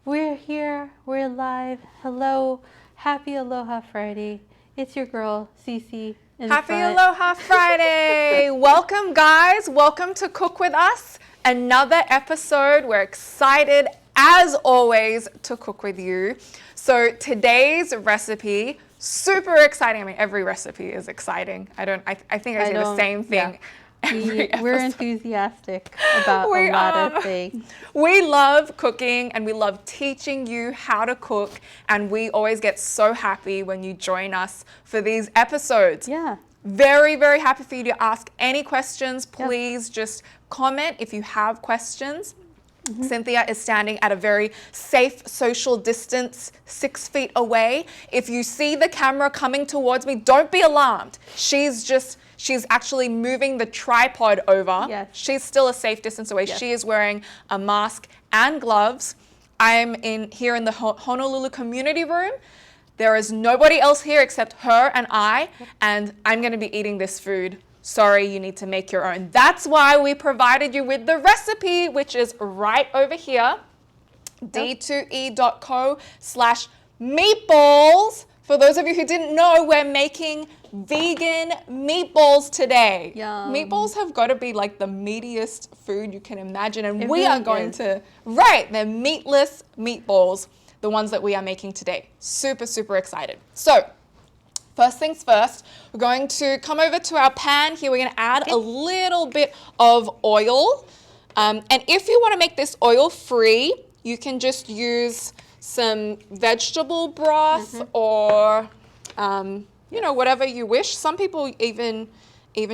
We're here. We're live. Hello. Happy Aloha Friday. It's your girl, Cece. Happy Aloha Friday. Welcome, guys. Welcome to Cook With Us. Another episode. We're excited, as always, to cook with you. So today's recipe, super exciting. I mean, every recipe is exciting. I think I say the same thing. Yeah. We're enthusiastic about a lot of things. We love cooking and we love teaching you how to cook, and we always get so happy when you join us for these episodes. Yeah. Very, very happy for you to ask any questions. Please just comment if you have questions. Cynthia is standing at a very safe social distance, 6 feet away. If you see the camera coming towards me, don't be alarmed. She's actually moving the tripod over. Yes. She's still a safe distance away. Yes. She is wearing a mask and gloves. I'm here in the Honolulu community room. There is nobody else here except her and I'm going to be eating this food. Sorry, you need to make your own. That's why we provided you with the recipe, which is right over here, d2e.co/meatballs. For those of you who didn't know, we're making vegan meatballs today. Yum. Meatballs have got to be like the meatiest food you can imagine, and It we really are going is. they're meatless meatballs, the ones that we are making today. Super, super excited. So, first things first, we're going to come over to our pan here. We're going to add a little bit of oil. And if you want to make this oil-free, you can just use some vegetable broth or, whatever you wish. Some people even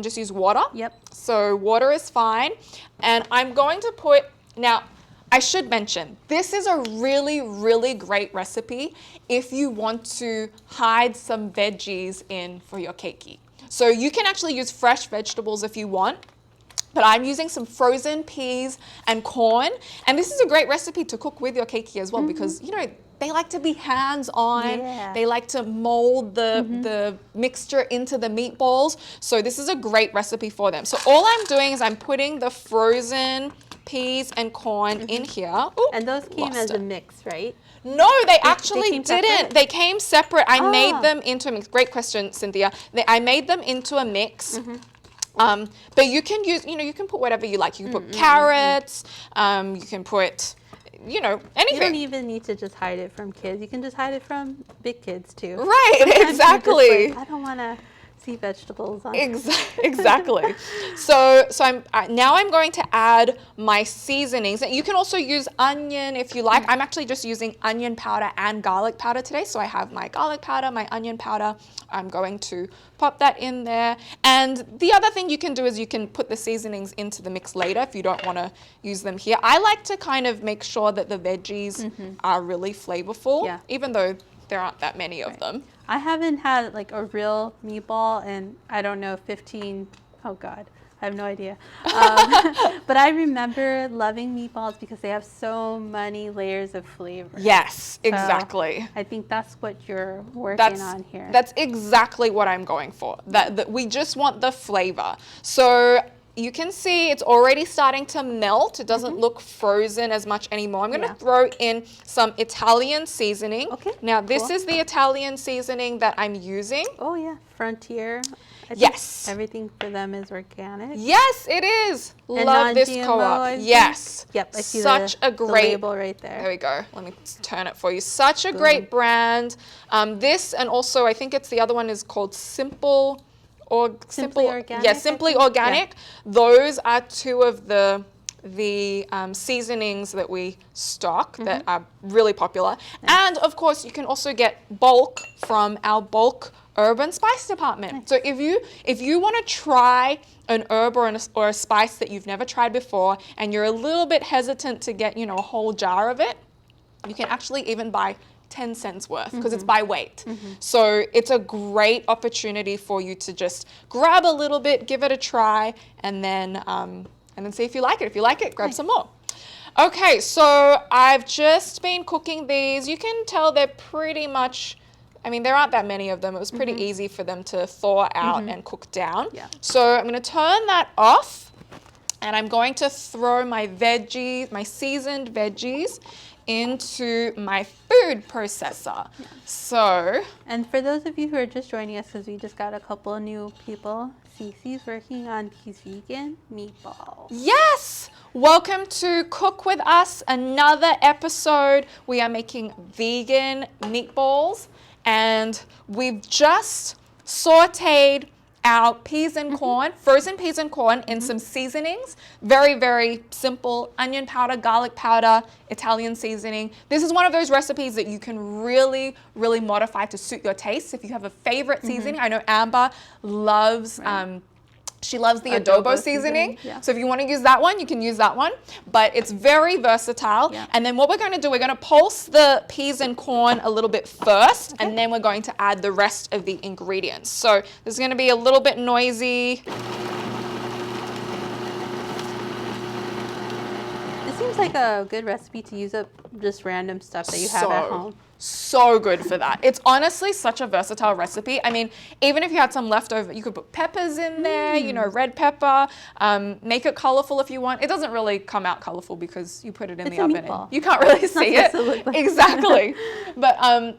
just use water. Yep. So water is fine. And I'm going to put, now, I should mention, this is a really, really great recipe if you want to hide some veggies in for your keiki. So you can actually use fresh vegetables if you want, but I'm using some frozen peas and corn. And this is a great recipe to cook with your keiki as well because, they like to be hands-on. Yeah. They like to mold the mixture into the meatballs. So this is a great recipe for them. So all I'm doing is I'm putting the frozen peas and corn in here. Ooh, And those came as a mix, right? No, they actually came didn't. separate? They came separate. I made them into a mix. Great question, Cynthia. I made them into a mix. But you can use, you can put whatever you like. You can put carrots. You can put, anything. You don't even need to just hide it from kids. You can just hide it from big kids too. Right, Sometimes you're just exactly. like, I don't want to see vegetables on. Exactly. So now I'm going to add my seasonings. You can also use onion if you like. I'm actually just using onion powder and garlic powder today. So I have my garlic powder, my onion powder. I'm going to pop that in there. And the other thing you can do is you can put the seasonings into the mix later if you don't want to use them here. I like to kind of make sure that the veggies are really flavorful, even though there aren't that many of them. I haven't had like a real meatball in, I don't know, 15, oh God, I have no idea. But I remember loving meatballs because they have so many layers of flavor. Yes, So exactly. I think that's what you're working on here. That's exactly what I'm going for. That we just want the flavor. So you can see it's already starting to melt. It doesn't look frozen as much anymore. I'm going to throw in some Italian seasoning. Okay, Now this is the Italian seasoning that I'm using. Oh yeah, Frontier. I think Yes. everything for them is organic. Yes, it is. And Love this non-GMO, co-op. I think. Yes. Yep, I see Such a the great label right there. There we go. Let me turn it for you. Such a great brand. This and also I think it's the other one is called Simply Organic. Yeah, Simply Organic. Those are two of the seasonings that we stock that are really popular. And of course, you can also get bulk from our bulk urban spice department. So if you want to try an herb or a spice that you've never tried before, and you're a little bit hesitant to get a whole jar of it, you can actually even buy 10 cents worth because it's by weight. So it's a great opportunity for you to just grab a little bit, give it a try, and then see if you like it. If you like it, grab some more. Okay, so I've just been cooking these. You can tell they're pretty much, there aren't that many of them. It was pretty easy for them to thaw out and cook down. Yeah. So I'm going to turn that off, and I'm going to throw my veggies, my seasoned veggies, into my food processor. Yeah. So, And for those of you who are just joining us, because we just got a couple of new people, Cece's working on these vegan meatballs. yes, welcome to Cook With Us, another episode. We are making vegan meatballs, and we've just sauteed our peas and corn, frozen peas and corn in some seasonings. Very, very simple. Onion powder, garlic powder, Italian seasoning. This is one of those recipes that you can really, really modify to suit your taste. If you have a favorite seasoning, I know Amber loves, she loves the adobo seasoning. Yeah. So if you want to use that one, you can use that one. But it's very versatile. Yeah. And then what we're going to do, we're going to pulse the peas and corn a little bit first, and then we're going to add the rest of the ingredients. So this is going to be a little bit noisy. It seems like a good recipe to use up just random stuff that you have at home. So good for that. It's honestly such a versatile recipe. I mean, even if you had some leftover, you could put peppers in there, you know, red pepper, make it colorful if you want. It doesn't really come out colorful because you put it in the oven and you can't really see it. Like Exactly. But,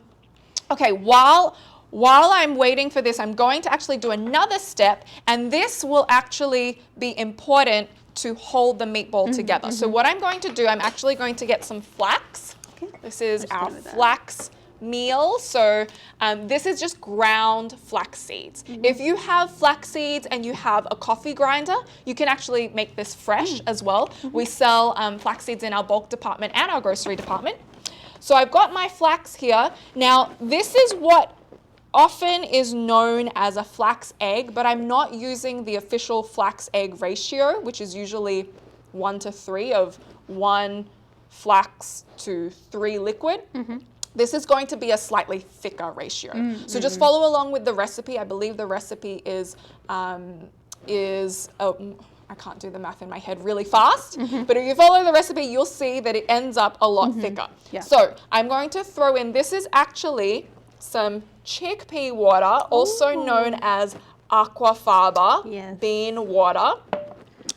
okay, while I'm waiting for this, I'm going to actually do another step, and this will actually be important to hold the meatball together. So what I'm going to do, I'm actually going to get some flax. This is our Flax Meal. So this is just ground flax seeds. If you have flax seeds and you have a coffee grinder, you can actually make this fresh as well. We sell flax seeds in our bulk department and our grocery department. So I've got my flax here. Now, this is what often is known as a flax egg, but I'm not using the official flax egg ratio, which is usually 1:3 of 1 flax to 3 liquid. This is going to be a slightly thicker ratio. So just follow along with the recipe. I believe the recipe is I can't do the math in my head really fast, but if you follow the recipe, you'll see that it ends up a lot thicker. Yeah. So I'm going to throw in, this is actually some chickpea water, also known as aquafaba bean water.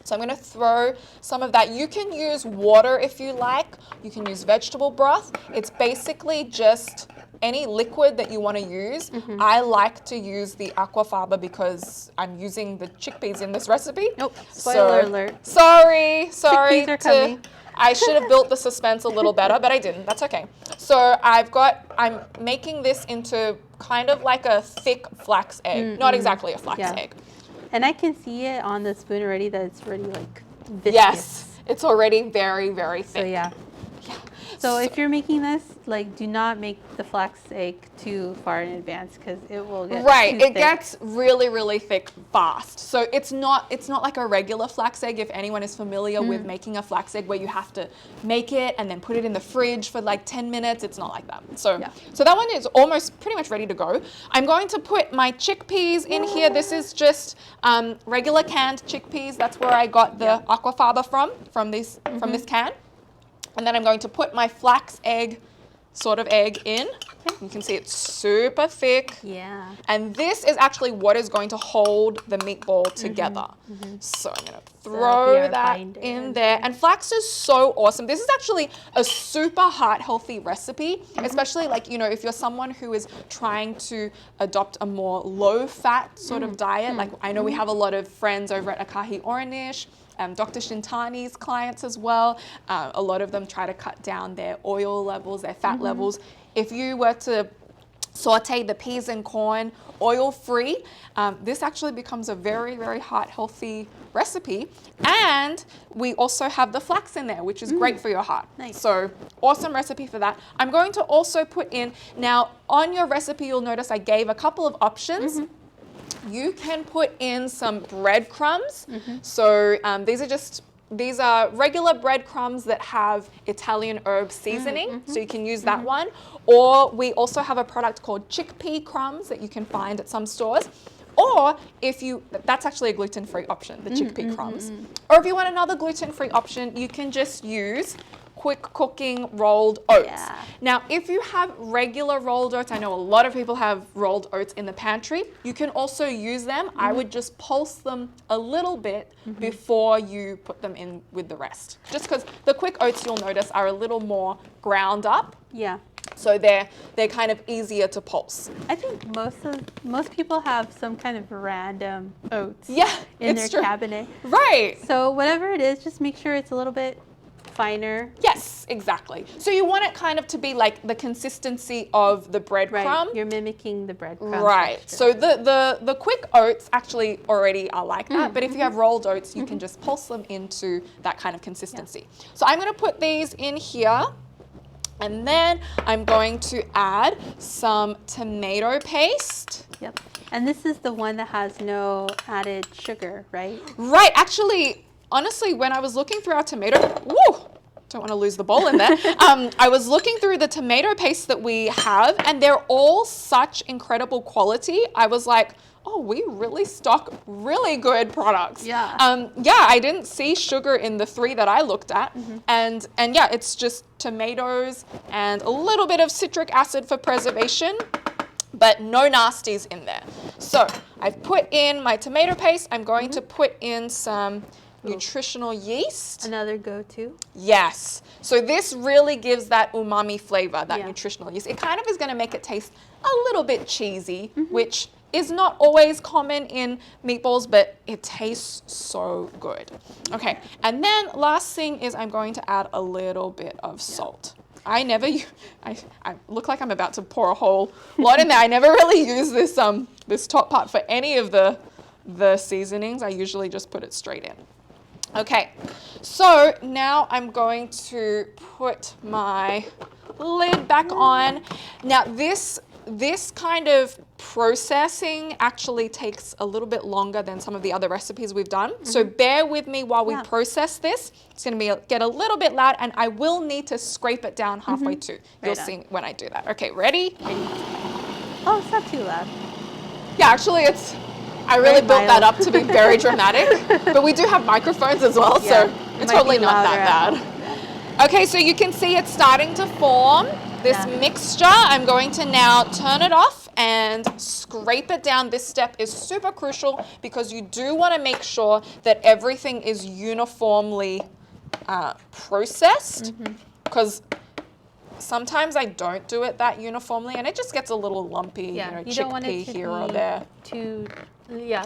So I'm going to throw some of that. You can use water if you like. You can use vegetable broth. It's basically just any liquid that you want to use. I like to use the aquafaba because I'm using the chickpeas in this recipe. Nope. Spoiler alert. Sorry. Chickpeas are coming. I should have built the suspense a little better, but I didn't. That's okay. So I'm making this into kind of like a thick flax egg. Not exactly a flax egg. And I can see it on the spoon already that it's already like viscous. Yes, it's already very, very thick. So yeah. So if you're making this, like, do not make the flax egg too far in advance because it will get too thick. Gets really, really thick fast. So it's not like a regular flax egg. If anyone is familiar with making a flax egg where you have to make it and then put it in the fridge for like 10 minutes, it's not like that. So so that one is almost pretty much ready to go. I'm going to put my chickpeas in here. This is just regular canned chickpeas. That's where I got the aquafaba from this can. And then I'm going to put my flax egg in. You can see it's super thick. Yeah. And this is actually what is going to hold the meatball together. So I'm going to throw that in there. And flax is so awesome. This is actually a super heart healthy recipe, especially like, you know, if you're someone who is trying to adopt a more low fat sort of diet. Like I know we have a lot of friends over at Akahi Ornish, Dr. Shintani's clients as well. A lot of them try to cut down their oil levels, their fat levels. If you were to saute the peas and corn oil-free, this actually becomes a very, very heart healthy recipe. And we also have the flax in there, which is great for your heart. Nice. So awesome recipe for that. I'm going to also put in, now on your recipe, you'll notice I gave a couple of options. You can put in some breadcrumbs. So these are regular breadcrumbs that have Italian herb seasoning. So you can use that one. Or we also have a product called chickpea crumbs that you can find at some stores. Or if you, that's actually a gluten-free option, the chickpea crumbs. Or if you want another gluten-free option, you can just use quick cooking rolled oats. Yeah. Now, if you have regular rolled oats, I know a lot of people have rolled oats in the pantry. You can also use them. I would just pulse them a little bit before you put them in with the rest. Just because the quick oats, you'll notice, are a little more ground up. Yeah. So they're kind of easier to pulse. I think most people have some kind of random oats Yeah, in it's their true. cabinet. Right. So whatever it is, just make sure it's a little bit finer. Yes, exactly. So you want it kind of to be like the consistency of the breadcrumb. Right. You're mimicking the breadcrumb. Right. texture. So the quick oats actually already are like that, but if you have rolled oats, you can just pulse them into that kind of consistency. So I'm going to put these in here. And then I'm going to add some tomato paste. Yep. And this is the one that has no added sugar, right? Right. Actually, honestly, when I was looking through our tomato, don't want to lose the bowl in there. I was looking through the tomato paste that we have, and they're all such incredible quality. I was like, oh, we really stock really good products. Yeah. I didn't see sugar in the 3 that I looked at. And yeah, it's just tomatoes and a little bit of citric acid for preservation, but no nasties in there. So I've put in my tomato paste. I'm going to put in some nutritional yeast. Another go-to. Yes. So this really gives that umami flavor, that nutritional yeast. It kind of is going to make it taste a little bit cheesy, which is not always common in meatballs, but it tastes so good. Okay, and then last thing is I'm going to add a little bit of salt. I look like I'm about to pour a whole lot in there. I never really use this this top part for any of the seasonings. I usually just put it straight in. Okay, so now I'm going to put my lid back on. Now this kind of processing actually takes a little bit longer than some of the other recipes we've done. So bear with me while we process this. It's going to get a little bit loud, and I will need to scrape it down halfway too. You'll see when I do that. Okay, ready? Oh, it's not too loud. Yeah, actually I really Very built that mild. up to be very dramatic, but we do have microphones as well, so it's totally not that bad. Okay, so you can see it's starting to form this mixture. I'm going to now turn it off and scrape it down. This step is super crucial because you do want to make sure that everything is uniformly processed, because sometimes I don't do it that uniformly and it just gets a little lumpy, Yeah, you know, you don't want chickpea it to here or be there.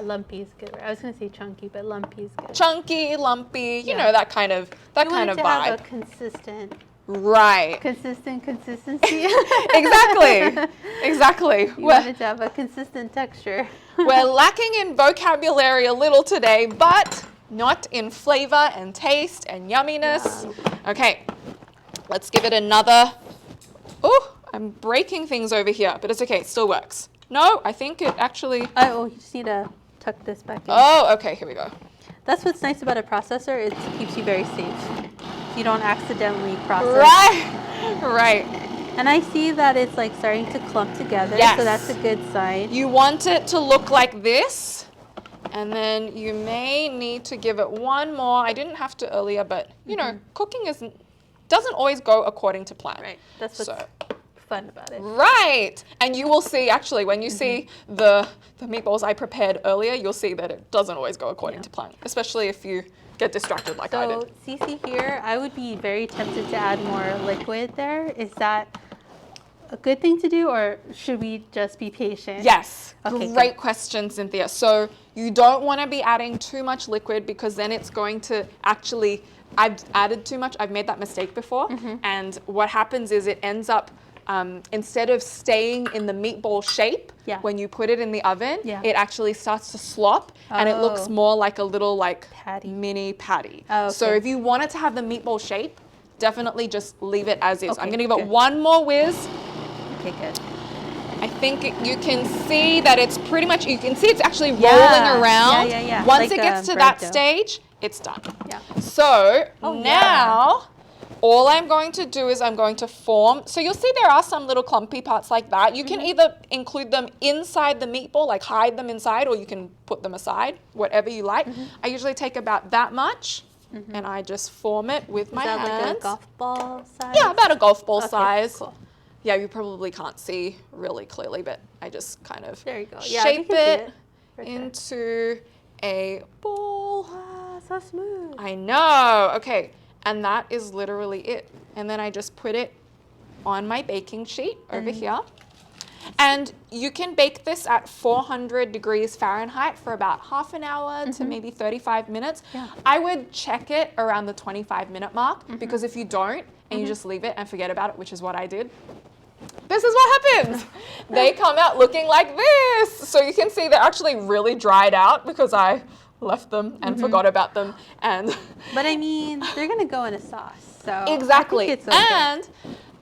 Lumpy is good. I was going to say chunky, but lumpy is good. Chunky, lumpy, you know, that kind of You want it to vibe. have a consistent consistency. Exactly. You want it to have a consistent texture. We're lacking in vocabulary a little today, but not in flavor and taste and yumminess. Yeah. Okay, let's give it another. Oh, I'm breaking things over here, but it's okay, it still works. No, I think it actually. Oh, you just need to tuck this back in. Oh, okay, here we go. That's what's nice about a processor. It keeps you very safe. You don't accidentally process. Right. And I see that it's like starting to clump together, so that's a good sign. You want it to look like this, and then you may need to give it one more. I didn't have to earlier, but you know, cooking doesn't always go according to plan. Right. That's what's fun about it. Right. And you will see, actually, when you see the meatballs I prepared earlier, you'll see that it doesn't always go according to plan, especially if you get distracted like I did. So, Cece here, I would be very tempted to add more liquid there. Is that a good thing to do, or should we just be patient? Yes. Okay, Great question, Cynthia. So you don't want to be adding too much liquid, because then it's going to actually, I've added too much. I've made that mistake before. And what happens is it ends up, instead of staying in the meatball shape, when you put it in the oven, it actually starts to slop, and it looks more like a little mini patty. So if you want it to have the meatball shape, definitely just leave it as is. I'm going to give it one more whiz. Okay, good. I think you can see that it's pretty much, you can see it's actually rolling around. Yeah. Once Like it gets to bread that dough. stage, it's done. Yeah. So now, all I'm going to do is I'm going to form, so you'll see there are some little clumpy parts like that. You can either include them inside the meatball, like hide them inside, or you can put them aside, whatever you like. I usually take about that much and I just form it with my hands. Is that like a golf ball size? Yeah, about a golf ball Okay, size. cool. Yeah, you probably can't see really clearly, but I just kind of There you go. Yeah, shape we can see it it right there. into a ball. Wow, so smooth. I know. Okay, and that is literally it. And then I just put it on my baking sheet over here. And you can bake this at 400 degrees Fahrenheit for about half an hour to maybe 35 minutes. Yeah. I would check it around the 25-minute mark because if you don't and you just leave it and forget about it, which is what I did, this is what happens. They come out looking like this. So you can see they're actually really dried out because I left them and forgot about them. And But I mean, they're going to go in a sauce. So exactly. I think it's okay. And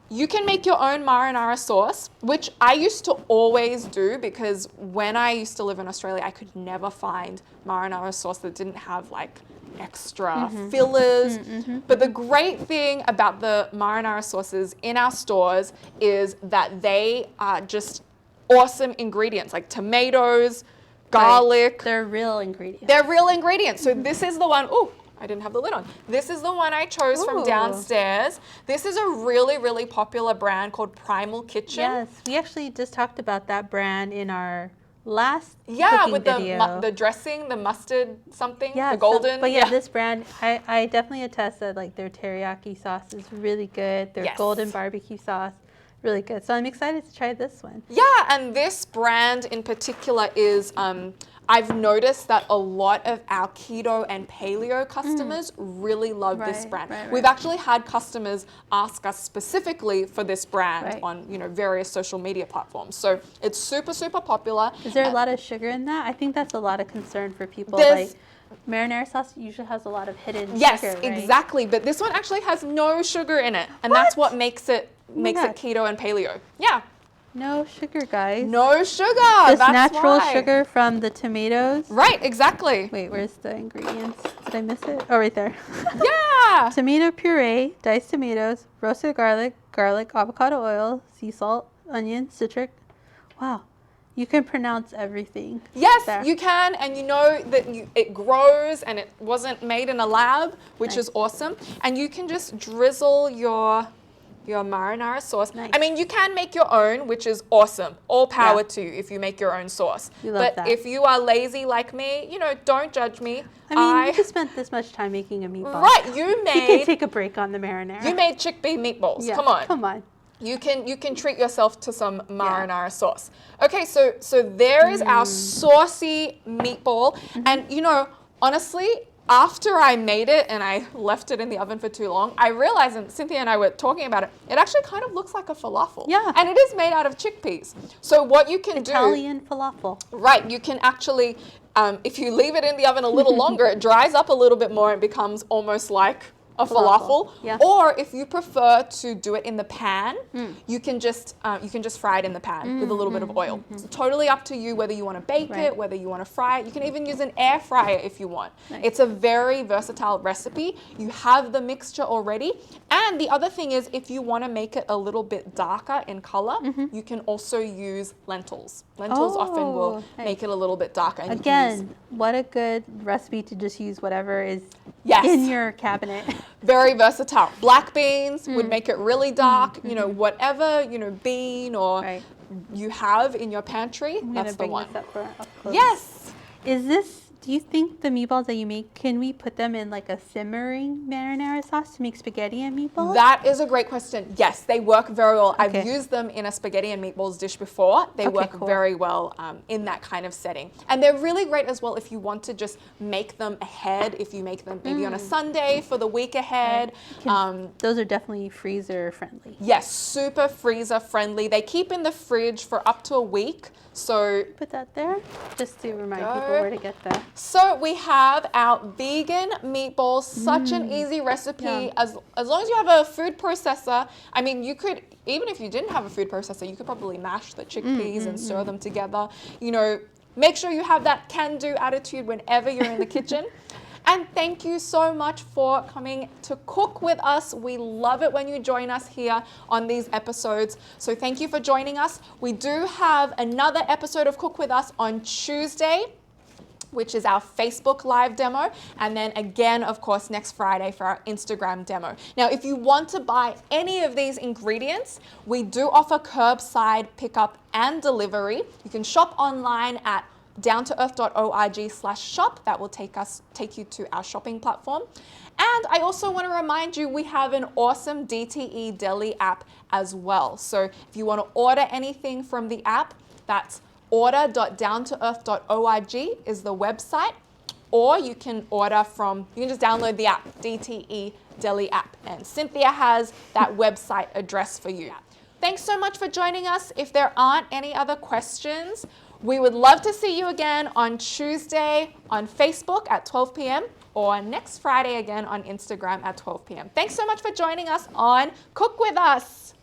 you can make your own marinara sauce, which I used to always do because when I used to live in Australia, I could never find marinara sauce that didn't have like extra fillers. But the great thing about the marinara sauces in our stores is that they are just awesome ingredients like tomatoes, garlic. They're real ingredients. They're real ingredients. So this is the one, oh, I didn't have the lid on. This is the one I chose from Ooh. downstairs. This is a really, really popular brand called Primal Kitchen. Yes, we actually just talked about that brand in our last cooking with video. the dressing, the mustard something, Yeah, the golden. but yeah, this brand, I definitely attest that like their teriyaki sauce is really good. Their Yes. golden barbecue sauce, really good. So I'm excited to try this one. Yeah, and this brand in particular is, I've noticed that a lot of our keto and paleo customers really love this Right, brand. right, We've right. actually had customers ask us specifically for this brand Right. on various social media platforms. So it's super, super popular. Is there a lot of sugar in that? I think that's a lot of concern for people. There's- Like marinara sauce usually has a lot of hidden Yes, sugar, right? exactly. But this one actually has no sugar in it, and that's what makes it my God. keto and paleo. Yeah, No sugar, guys. no sugar. This that's natural why. sugar from the tomatoes. Right, exactly. Wait, where's the ingredients? Did I miss it? Oh, right there. Yeah. Tomato puree, diced tomatoes, roasted garlic, avocado oil, sea salt, onion, citric. Wow, you can pronounce everything. Yes, there. you can, and you know that it grows and it wasn't made in a lab, which Nice. is awesome. And you can just drizzle your marinara sauce. Nice. I mean, you can make your own, which is awesome. All power Yeah. to you if you make your own sauce. We love But that. if you are lazy like me, don't judge me. I mean, you just spent this much time making a meatball. Right, you You can made take a break on the marinara. chickpea meatballs. Yeah, Come on. Come on. You can treat yourself to some marinara sauce. Okay, so there is our saucy meatball. And honestly, after I made it and I left it in the oven for too long, I realized, and Cynthia and I were talking about it, it actually kind of looks like a falafel. Yeah. And it is made out of chickpeas. So what you can Italian falafel. right, you can actually, if you leave it in the oven a little longer, it dries up a little bit more and becomes almost like a falafel. Yeah. Or if you prefer to do it in the pan, you can just fry it in the pan with a little bit of oil. It's totally up to you whether you want to bake Right. it, whether you want to fry it. You can even use an air fryer if you want. Nice. It's a very versatile recipe. You have the mixture already. And the other thing is, if you want to make it a little bit darker in color, you can also use lentils. Lentils often will nice. make it a little bit darker. And you can use Again, what a good recipe to just use whatever is Yes. in your cabinet. very versatile. Black beans would make it really dark. Whatever bean or Right. you have in your pantry, I'm that's gonna the bring one. this up for up close. Yes. Do you think the meatballs that you make, can we put them in like a simmering marinara sauce to make spaghetti and meatballs? That is a great question. Yes, they work very well. Okay. I've used them in a spaghetti and meatballs dish before. They Okay, work cool. very well in that kind of setting. And they're really great as well if you want to just make them ahead, if you make them maybe on a Sunday for the week ahead. Those are definitely freezer friendly. Yes, super freezer friendly. They keep in the fridge for up to a week. So Put that there just to remind Go. people where to get that. So we have our vegan meatballs, such an easy recipe. Yum. As long as you have a food processor, I mean, you could, even if you didn't have a food processor, you could probably mash the chickpeas and stir them together. Make sure you have that can-do attitude whenever you're in the kitchen. And thank you so much for coming to cook with us. We love it when you join us here on these episodes. So thank you for joining us. We do have another episode of Cook With Us on Tuesday. which is our Facebook live demo, and then again, of course, next Friday for our Instagram demo. Now, if you want to buy any of these ingredients, we do offer curbside pickup and delivery. You can shop online at downtoearth.org/shop. That will take you to our shopping platform. And I also want to remind you, we have an awesome DTE Deli app as well. So if you want to order anything from the app, that's order.downtoearth.org is the website, or you can just download the app, DTE Deli app, and Cynthia has that website address for you. Thanks so much for joining us. If there aren't any other questions, we would love to see you again on Tuesday on Facebook at 12 p.m. or next Friday again on Instagram at 12 p.m. Thanks so much for joining us on Cook With Us.